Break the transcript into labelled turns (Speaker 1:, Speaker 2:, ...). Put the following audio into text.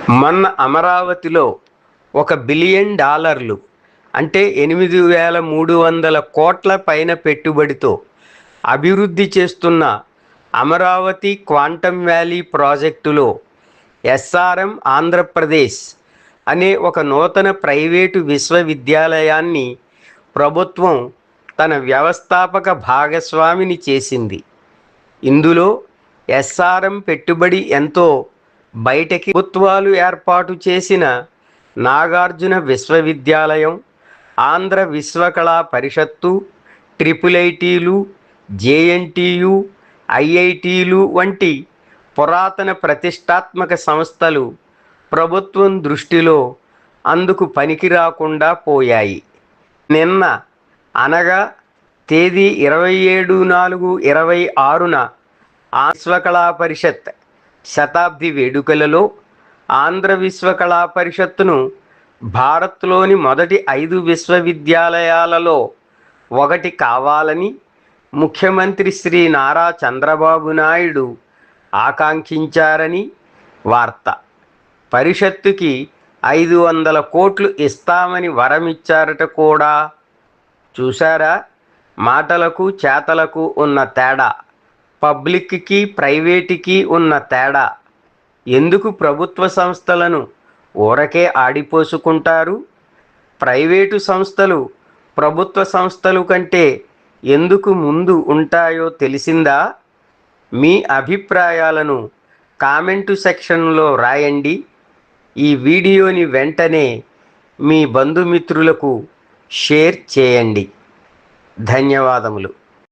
Speaker 1: మొన్న అమరావతిలో $1 బిలియన్ అంటే 8,300 కోట్ల పైన పెట్టుబడితో అభివృద్ధి చేస్తున్న అమరావతి క్వాంటమ్ వ్యాలీ ప్రాజెక్టులో ఎస్ఆర్ఎం ఆంధ్రప్రదేశ్ అనే ఒక నూతన ప్రైవేటు విశ్వవిద్యాలయాన్ని ప్రభుత్వం తన వ్యవస్థాపక భాగస్వామిని చేసింది. ఇందులో ఎస్ఆర్ఎం పెట్టుబడి ఎంతో బయటకి ప్రభుత్వాలు ఏర్పాటు చేసిన నాగార్జున విశ్వవిద్యాలయం, ఆంధ్ర విశ్వకళా పరిషత్తు, ట్రిపుల్ ఐటీలు, జేఎన్టీయు, ఐఐటీలు వంటి పురాతన ప్రతిష్టాత్మక సంస్థలు ప్రభుత్వం దృష్టిలో అందుకు పనికి రాకుండా పోయాయి. నిన్న అనగా తేదీ 27/4/26న విశ్వకళా పరిషత్ శతాబ్ది వేడుకలలో ఆంధ్ర విశ్వకళా పరిషత్తును భారత్లోని మొదటి 5 విశ్వవిద్యాలయాలలో ఒకటి కావాలని ముఖ్యమంత్రి శ్రీ నారా చంద్రబాబు నాయుడు ఆకాంక్షించారని వార్త. పరిషత్తుకి 500 కోట్లు ఇస్తామని వరమిచ్చారట కూడా. చూసారా మాటలకు చేతలకు ఉన్న తేడా, పబ్లిక్కి ప్రైవేటుకి ఉన్న తేడా. ఎందుకు ప్రభుత్వ సంస్థలను ఊరకే ఆడిపోసుకుంటారు? ప్రైవేటు సంస్థలు ప్రభుత్వ సంస్థలు కంటే ఎందుకు ముందు ఉంటాయో తెలిసిందా? మీ అభిప్రాయాలను కామెంటు సెక్షన్లో రాయండి. ఈ వీడియోని వెంటనే మీ బంధుమిత్రులకు షేర్ చేయండి. ధన్యవాదములు.